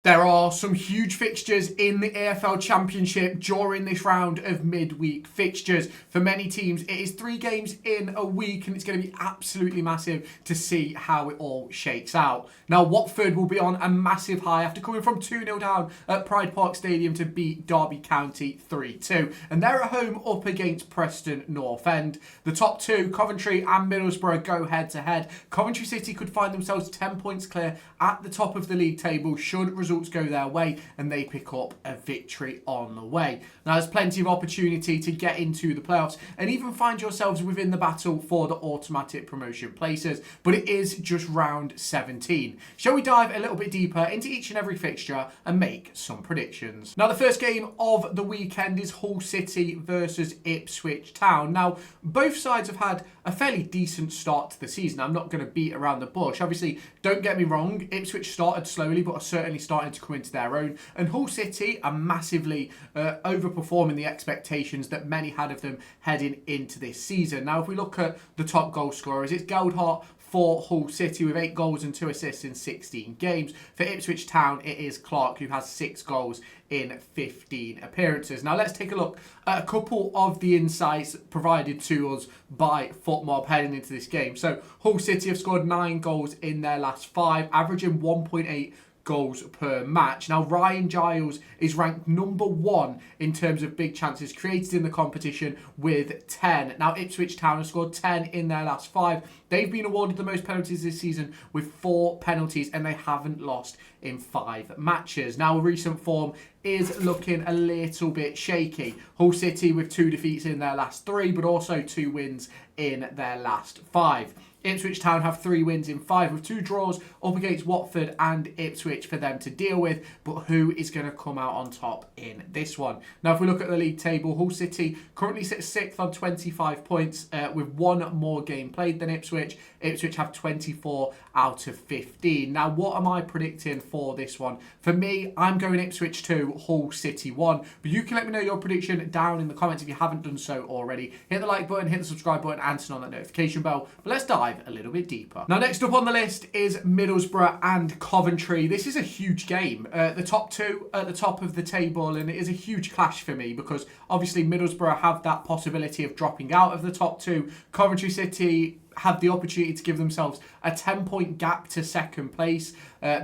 There are some huge fixtures in the EFL Championship during this round of midweek fixtures. For many teams, it is 3 games in a week, and it's going to be absolutely massive to see how it all shakes out. Now, Watford will be on a massive high after coming from 2-0 down at Pride Park Stadium to beat Derby County 3-2. And they're at home up against Preston North End. The top two, Coventry and Middlesbrough, go head-to-head. Coventry City could find themselves 10 points clear at the top of the league table should results go their way and they pick up a victory on the way. Now, there's plenty of opportunity to get into the playoffs and even find yourselves within the battle for the automatic promotion places, but it is just round 17. Shall we dive a little bit deeper into each and every fixture and make some predictions? Now, the first game of the weekend is Hull City versus Ipswich Town. Now, both sides have had a fairly decent start to the season. I'm not going to beat around the bush. Obviously, don't get me wrong, Ipswich started slowly, but are certainly starting to come into their own. And Hull City are massively overperforming the expectations that many had of them heading into this season. Now, if we look at the top goal scorers, it's Geldhart for Hull City with 8 goals and 2 assists in 16 games. For Ipswich Town, it is Clark, who has 6 goals in 15 appearances. Now, let's take a look at a couple of the insights provided to us by FootMob heading into this game. So, Hull City have scored 9 goals in their last 5, averaging 1.8 goals per match. Now, Ryan Giles is ranked number 1 in terms of big chances created in the competition with 10. Now, Ipswich Town have scored 10 in their last 5. They've been awarded the most penalties this season with 4 penalties, and they haven't lost in 5 matches. Now, recent form is looking a little bit shaky. Hull City with 2 defeats in their last 3, but also 2 wins in their last 5. Ipswich Town have 3 wins in 5 with 2 draws up against Watford and Ipswich for them to deal with. But who is going to come out on top in this one? Now, if we look at the league table, Hull City currently sits 6th on 25 points with 1 more game played than Ipswich. Ipswich have 24 out of 15. Now, what am I predicting for this one? For me, I'm going Ipswich 2, Hull City 1. But you can let me know your prediction down in the comments if you haven't done so already. Hit the like button, hit the subscribe button, and turn on that notification bell. But let's dive a little bit deeper. Now, next up on the list is Middlesbrough and Coventry. This is a huge game. The top 2 at the top of the table, and it is a huge clash for me because obviously Middlesbrough have that possibility of dropping out of the top 2. Coventry City have the opportunity to give themselves a 10-point gap to second place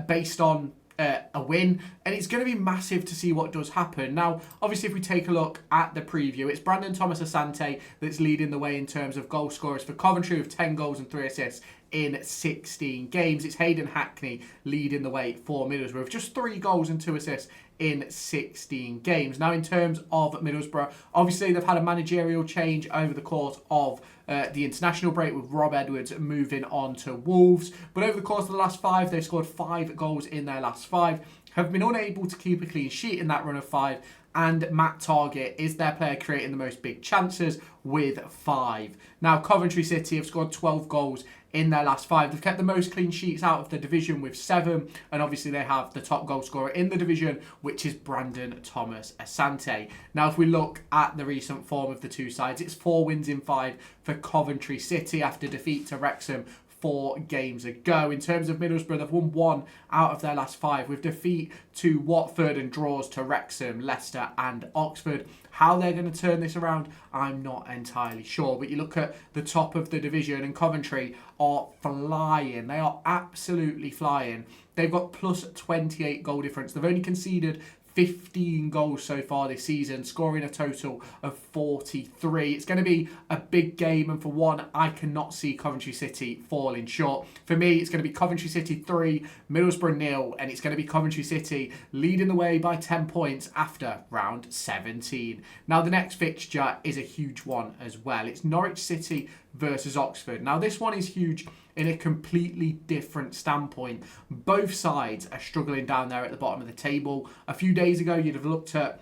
based on a win, and it's going to be massive to see what does happen. Now, obviously, if we take a look at the preview, it's Brandon Thomas Asante that's leading the way in terms of goal scorers for Coventry with 10 goals and 3 assists in 16 games. It's Hayden Hackney leading the way for Middlesbrough with just 3 goals and 2 assists in 16 games. Now, in terms of Middlesbrough, obviously they've had a managerial change over the course of the international break with Rob Edwards moving on to Wolves. But over the course of the last 5, they've scored 5 goals in their last 5, have been unable to keep a clean sheet in that run of 5, and Matt Targett is their player creating the most big chances with 5. Now, Coventry City have scored 12 goals in their last 5. They've kept the most clean sheets out of the division with 7, and obviously they have the top goal scorer in the division, which is Brandon Thomas Asante. Now, if we look at the recent form of the two sides, it's 4 wins in 5 for Coventry City after defeat to Wrexham 4 games ago. In terms of Middlesbrough, they've won 1 out of their last 5 with defeat to Watford and draws to Wrexham, Leicester and Oxford. How they're going to turn this around, I'm not entirely sure. But you look at the top of the division and Coventry are flying. They are absolutely flying. They've got plus 28 goal difference. They've only conceded 15 goals so far this season, scoring a total of 43. It's going to be a big game, and for one, I cannot see Coventry City falling short. For me, it's going to be Coventry City 3, Middlesbrough 0, and it's going to be Coventry City leading the way by 10 points after round 17. Now, the next fixture is a huge one as well. It's Norwich City versus Oxford. Now, this one is huge in a completely different standpoint. Both sides are struggling down there at the bottom of the table. A few days ago, you'd have looked at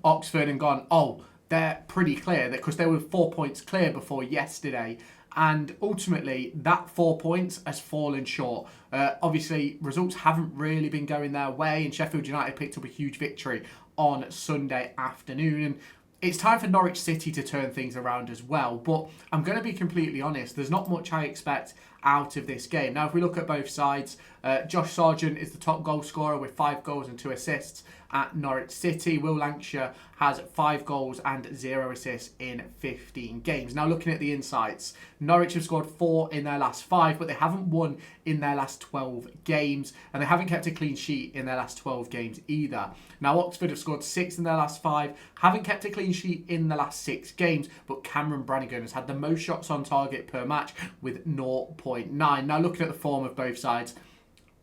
Oxford and gone, oh, they're pretty clear, because they were 4 points clear before yesterday. And ultimately, that 4 points has fallen short. Obviously, results haven't really been going their way, and Sheffield United picked up a huge victory on Sunday afternoon. And it's time for Norwich City to turn things around as well. But I'm going to be completely honest, there's not much I expect out of this game. Now, if we look at both sides, Josh Sargent is the top goal scorer with 5 goals and 2 assists at Norwich City. Will Lancashire has 5 goals and 0 assists in 15 games. Now, looking at the insights, Norwich have scored 4 in their last 5, but they haven't won in their last 12 games, and they haven't kept a clean sheet in their last 12 games either. Now, Oxford have scored 6 in their last 5, haven't kept a clean sheet in the last 6 games, but Cameron Brannigan has had the most shots on target per match with 0.9. Now, looking at the form of both sides,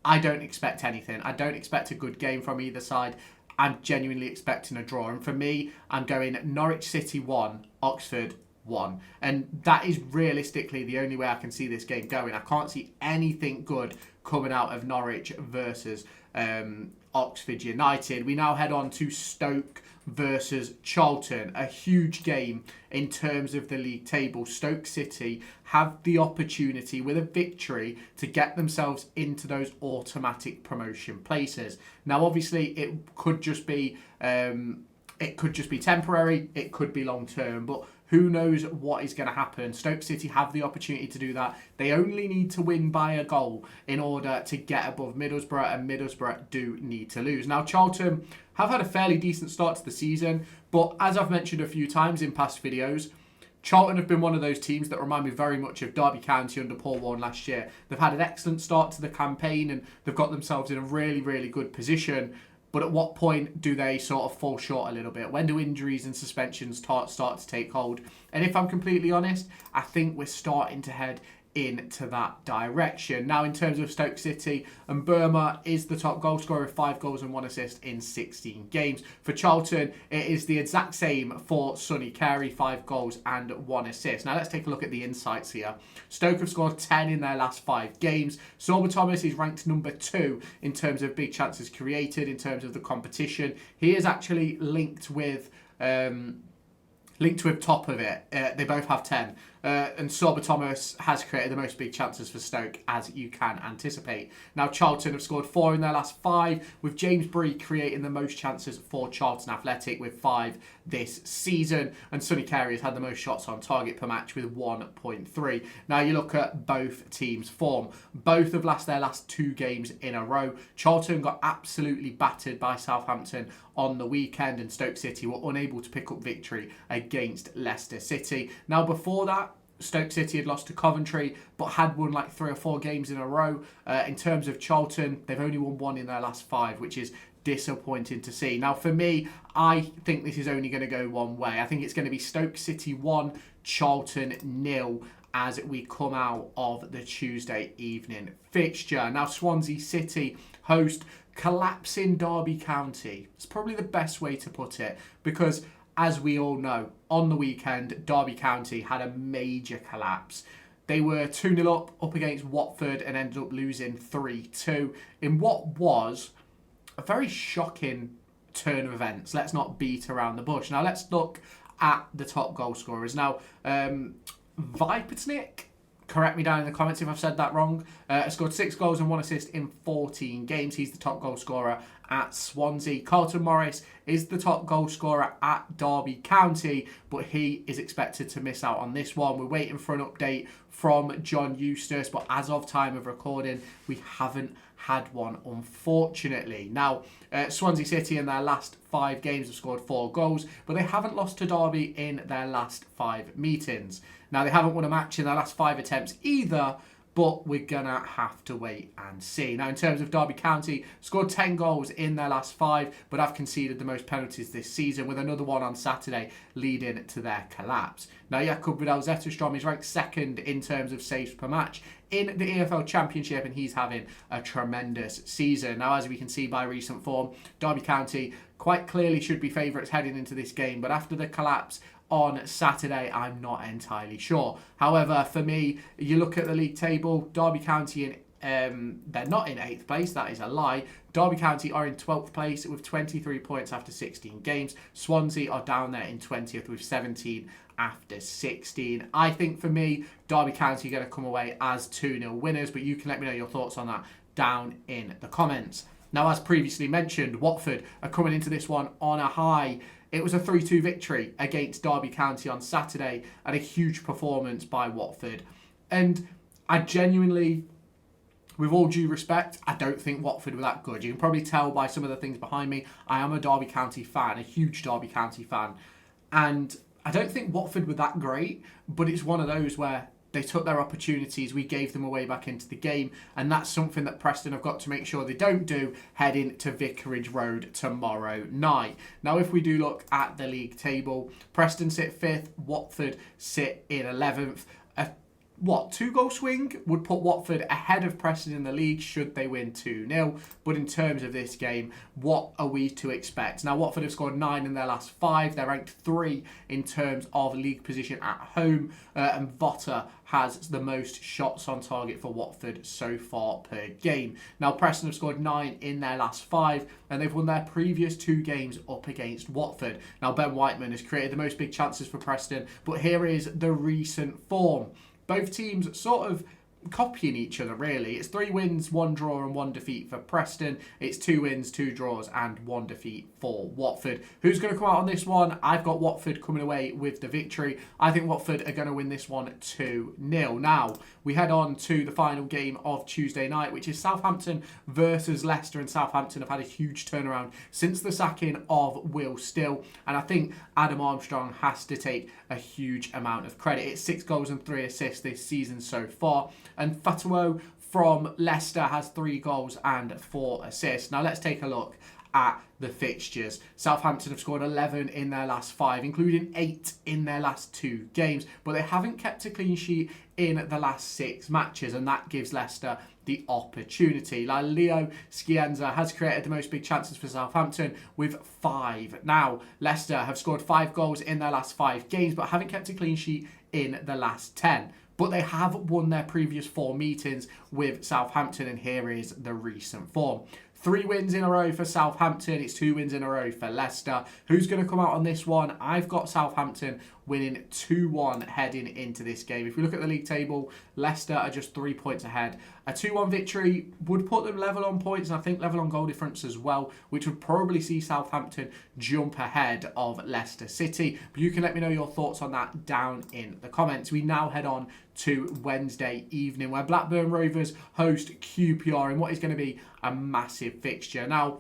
I don't expect anything. I don't expect a good game from either side. I'm genuinely expecting a draw. And for me, I'm going Norwich City 1, Oxford 1. And that is realistically the only way I can see this game going. I can't see anything good coming out of Norwich versus Oxford United. We now head on to Stoke versus Charlton. A huge game in terms of the league table. Stoke City have the opportunity with a victory to get themselves into those automatic promotion places. Now, obviously, it could just be temporary. It could be long term, but who knows what is going to happen. Stoke City have the opportunity to do that. They only need to win by a goal in order to get above Middlesbrough, and Middlesbrough do need to lose. Now, Charlton have had a fairly decent start to the season, but as I've mentioned a few times in past videos, Charlton have been one of those teams that remind me very much of Derby County under Paul Warne last year. They've had an excellent start to the campaign and they've got themselves in a really, really good position. But at what point do they sort of fall short a little bit? When do injuries and suspensions start to take hold? And if I'm completely honest, I think we're starting to head into that direction. Now, in terms of Stoke City, and Burma is the top goal scorer with 5 goals and 1 assist in 16 games. For Charlton, it is the exact same for Sonny Carey, 5 goals and 1 assist. Now, let's take a look at the insights here. Stoke have scored 10 in their last 5 games. Sorba Thomas is ranked number 2 in terms of big chances created, in terms of the competition. He is actually linked with top of it. They both have 10. And Sorba Thomas has created the most big chances for Stoke, as you can anticipate. Now, Charlton have scored 4 in their last 5, with James Bree creating the most chances for Charlton Athletic with 5 this season. And Sonny Carey has had the most shots on target per match with 1.3. Now, you look at both teams' form. Both have lost their last 2 games in a row. Charlton got absolutely battered by Southampton on the weekend, and Stoke City were unable to pick up victory against Leicester City. Now, before that, Stoke City had lost to Coventry, but had won like 3 or 4 games in a row. In terms of Charlton, they've only won 1 in their last 5, which is disappointing to see. Now, for me, I think this is only going to go one way. I think it's going to be Stoke City 1, Charlton 0 as we come out of the Tuesday evening fixture. Now, Swansea City host collapsing Derby County. It's probably the best way to put it, because as we all know, on the weekend, Derby County had a major collapse. They were 2-0 up against Watford and ended up losing 3-2 in what was a very shocking turn of events. Let's not beat around the bush. Now, let's look at the top goal scorers. Now, Vipertnik, correct me down in the comments if I've said that wrong, has scored 6 goals and 1 assist in 14 games. He's the top goal scorer at Swansea. Carlton Morris is the top goal scorer at Derby County, but he is expected to miss out on this one. We're waiting for an update from John Eustace, but as of time of recording, we haven't had one, unfortunately. Now, Swansea City in their last 5 games have scored 4 goals, but they haven't lost to Derby in their last 5 meetings. Now, they haven't won a match in their last 5 attempts either, but we're going to have to wait and see. Now, in terms of Derby County, scored 10 goals in their last 5, but have conceded the most penalties this season, with another one on Saturday leading to their collapse. Now, Jakub Vidal-Zetterstrom is ranked 2nd in terms of saves per match in the EFL Championship, and he's having a tremendous season. Now, as we can see by recent form, Derby County quite clearly should be favourites heading into this game, but after the collapse on Saturday, I'm not entirely sure. However, for me, you look at the league table, Derby County, they're not in 8th place, that is a lie. Derby County are in 12th place with 23 points after 16 games. Swansea are down there in 20th with 17 after 16. I think for me, Derby County are going to come away as 2-0 winners, but you can let me know your thoughts on that down in the comments. Now, as previously mentioned, Watford are coming into this one on a high. It was a 3-2 victory against Derby County on Saturday, and a huge performance by Watford. And I genuinely, with all due respect, I don't think Watford were that good. You can probably tell by some of the things behind me. I am a Derby County fan, a huge Derby County fan. And I don't think Watford were that great, but it's one of those where they took their opportunities, we gave them away back into the game, and that's something that Preston have got to make sure they don't do heading to Vicarage Road tomorrow night. Now, if we do look at the league table, Preston sit 5th, Watford sit in 11th. Two-goal swing would put Watford ahead of Preston in the league should they win 2-0. But in terms of this game, what are we to expect? Now, Watford have scored 9 in their last 5. They're ranked 3 in terms of league position at home. And Vota has the most shots on target for Watford so far per game. Now, Preston have scored 9 in their last 5, and they've won their previous 2 games up against Watford. Now, Ben Whiteman has created the most big chances for Preston, but here is the recent form. Both teams sort of copying each other, really. It's 3 wins, 1 draw and 1 defeat for Preston. It's 2 wins, 2 draws and 1 defeat for Watford. Who's going to come out on this one? I've got Watford coming away with the victory. I think Watford are going to win this one 2-0. Now, we head on to the final game of Tuesday night, which is Southampton versus Leicester. And Southampton have had a huge turnaround since the sacking of Will Still. And I think Adam Armstrong has to take a huge amount of credit. It's 6 goals and 3 assists this season so far. And Fatuo from Leicester has 3 goals and 4 assists. Now let's take a look at the fixtures. Southampton have scored 11 in their last 5, including 8 in their last 2 games, but they haven't kept a clean sheet in the last 6 matches, and that gives Leicester the opportunity. Like Leo Scienza has created the most big chances for Southampton with 5. Now, Leicester have scored 5 goals in their last 5 games, but haven't kept a clean sheet in the last 10. But they have won their previous 4 meetings with Southampton, and here is the recent form. 3 wins in a row for Southampton. It's 2 wins in a row for Leicester. Who's going to come out on this one? I've got Southampton winning 2-1 heading into this game. If we look at the league table, Leicester are just 3 points ahead. A 2-1 victory would put them level on points, and I think level on goal difference as well, which would probably see Southampton jump ahead of Leicester City. But you can let me know your thoughts on that down in the comments. We now head on to Wednesday evening, where Blackburn Rovers host QPR in what is going to be a massive fixture. Now,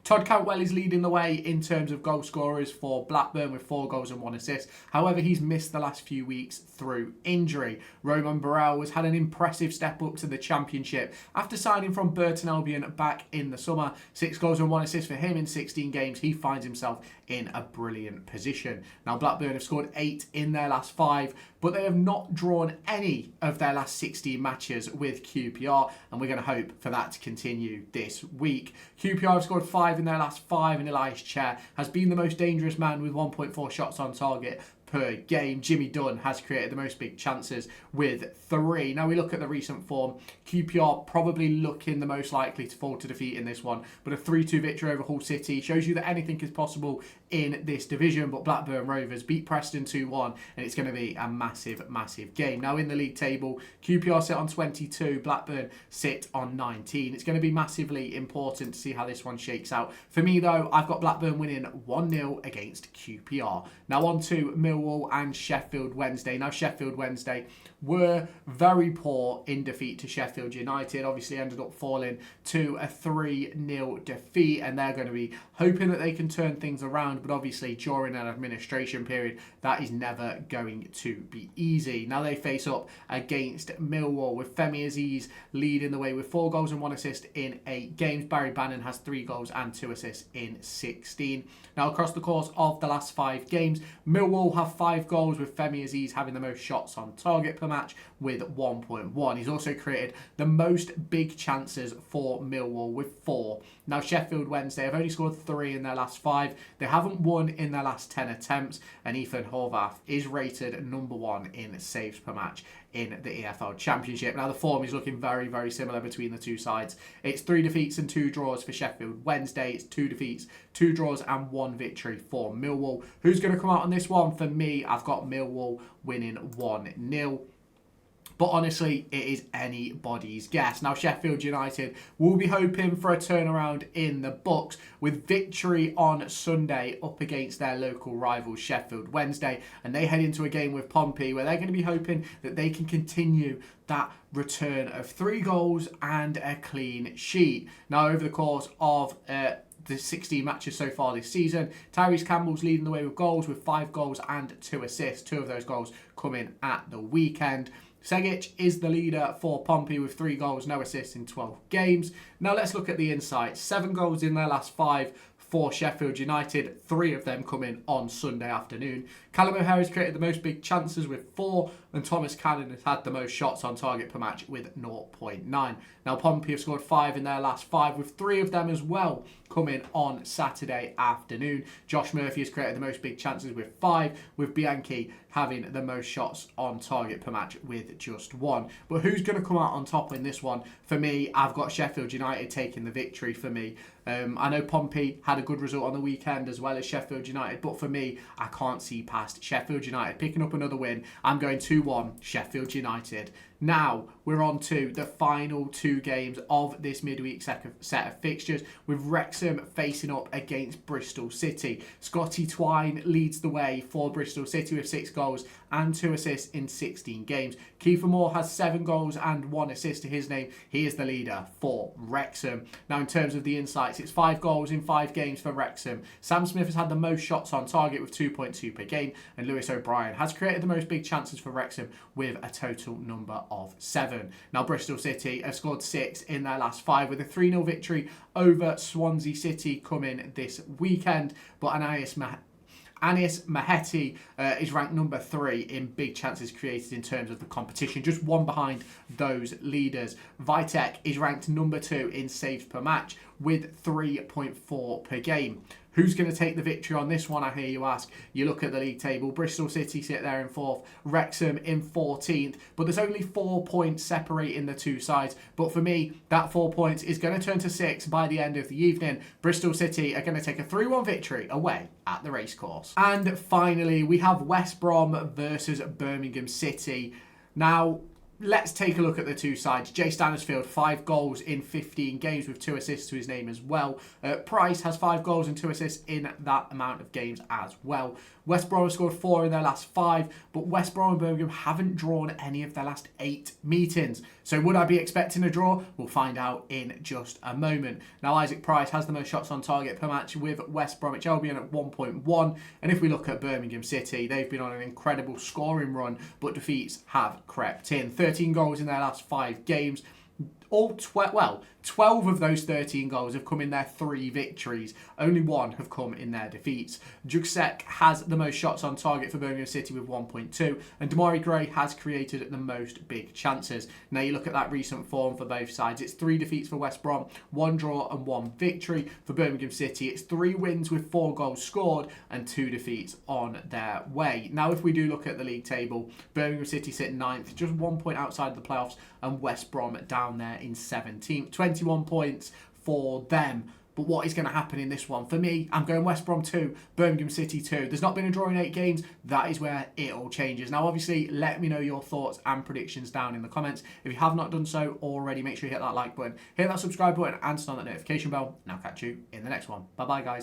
Todd Cantwell is leading the way in terms of goal scorers for Blackburn with 4 goals and 1 assist. However, he's missed the last few weeks through injury. Roman Burrell has had an impressive step up to the Championship after signing from Burton Albion back in the summer. 6 goals and 1 assist for him in 16 games. He finds himself in a brilliant position. Now, Blackburn have scored 8 in their last 5, but they have not drawn any of their last 16 matches with QPR, and we're going to hope for that to continue this week. QPR have scored 5 in their last 5, and Elias Chair has been the most dangerous man with 1.4 shots on target per game. Jimmy Dunn has created the most big chances with 3. Now we look at the recent form. QPR probably looking the most likely to fall to defeat in this one, but a 3-2 victory over Hull City shows you that anything is possible in this division. But Blackburn Rovers beat Preston 2-1, and it's going to be a massive, massive game. Now in the league table, QPR sit on 22, Blackburn sit on 19. It's going to be massively important to see how this one shakes out. For me though, I've got Blackburn winning 1-0 against QPR. Now on to Millwall and Sheffield Wednesday. Now Sheffield Wednesday were very poor in defeat to Sheffield United. Obviously ended up falling to a 3-0 defeat, and they're going to be hoping that they can turn things around, but obviously during an administration period that is never going to be easy. Now they face up against Millwall with Femi Aziz leading the way with 4 goals and 1 assist in 8 games. Barry Bannon has 3 goals and 2 assists in 16. Now across the course of the last 5 games, Millwall have 5 goals with Femi Aziz having the most shots on target per match with 1.1. He's also created the most big chances for Millwall with 4. Now Sheffield Wednesday have only scored 3 in their last 5. They haven't won in their last 10 attempts, and Ethan Horvath is rated number 1 in saves per match in the EFL Championship. Now the form is looking very, very similar between the two sides. It's 3 defeats and 2 draws for Sheffield Wednesday. It's 2 defeats, 2 draws and 1 victory for Millwall. Who's going to come out on this one? For me, I've got Millwall winning 1-0. but honestly, it is anybody's guess. Now, Sheffield United will be hoping for a turnaround in the books with victory on Sunday up against their local rivals Sheffield Wednesday, and they head into a game with Pompey where they're going to be hoping that they can continue that return of 3 goals and a clean sheet. Now, over the course of the 16 matches so far this season, Tyrese Campbell's leading the way with goals, with 5 goals and 2 assists. 2 of those goals coming at the weekend. Segic is the leader for Pompey with 3 goals, no assists in 12 games. Now let's look at the insights. 7 goals in their last 5 for Sheffield United, 3 of them coming on Sunday afternoon. Callum O'Hara's created the most big chances with 4, and Thomas Cannon has had the most shots on target per match with 0.9. Now, Pompey have scored 5 in their last 5, with 3 of them as well coming on Saturday afternoon. Josh Murphy has created the most big chances with 5, with Bianchi having the most shots on target per match with just 1. But who's going to come out on top in this one? For me, I've got Sheffield United taking the victory for me. I know Pompey had a good result on the weekend as well as Sheffield United, but for me, I can't see past Sheffield United picking up another win. I'm going 2-1 Sheffield United. Now, we're on to the final 2 games of this midweek set of fixtures, with Wrexham facing up against Bristol City. Scotty Twine leads the way for Bristol City with 6 goals and 2 assists in 16 games. Kiefer Moore has 7 goals and 1 assist to his name. He is the leader for Wrexham. Now, in terms of the insights, it's 5 goals in 5 games for Wrexham. Sam Smith has had the most shots on target with 2.2 per game, and Lewis O'Brien has created the most big chances for Wrexham with a total number of 7. Now, Bristol City have scored 6 in their last 5 with a 3-0 victory over Swansea City coming this weekend, but Anis Maheti is ranked number 3 in big chances created in terms of the competition, just 1 behind those leaders. Vitek is ranked number 2 in saves per match with 3.4 per game. Who's going to take the victory on this one, I hear you ask? You look at the league table. Bristol City sit there in 4th, Wrexham in 14th, but there's only 4 points separating the 2 sides. But for me, that 4 points is going to turn to 6 by the end of the evening. Bristol City are going to take a 3-1 victory away at the racecourse. And finally, we have West Brom versus Birmingham City. Now, let's take a look at the 2 sides. Jay Stannisfield, 5 goals in 15 games with 2 assists to his name as well. Price has 5 goals and 2 assists in that amount of games as well. West Brom have scored 4 in their last 5, but West Brom and Birmingham haven't drawn any of their last 8 meetings. So would I be expecting a draw? We'll find out in just a moment. Now, Isaac Price has the most shots on target per match with West Bromwich Albion at 1.1. And if we look at Birmingham City, they've been on an incredible scoring run, but defeats have crept in. 13 goals in their last 5 games. 12 of those 13 goals have come in their 3 victories. Only 1 have come in their defeats. Juksek has the most shots on target for Birmingham City with 1.2, and Damari Gray has created the most big chances. Now you look at that recent form for both sides. It's 3 defeats for West Brom, 1 draw and 1 victory. For Birmingham City, it's 3 wins with 4 goals scored and 2 defeats on their way. Now, if we do look at the league table, Birmingham City sit 9th, just 1 point outside the playoffs, and West Brom down there in 17th. 21 points for them. But what is going to happen in this one? For me, I'm going West Brom 2, Birmingham City 2. There's not been a draw in 8 games. That is where it all changes. Now, obviously, let me know your thoughts and predictions down in the comments. If you have not done so already, make sure you hit that like button, hit that subscribe button, and turn on that notification bell. And I'll catch you in the next one. Bye-bye, guys.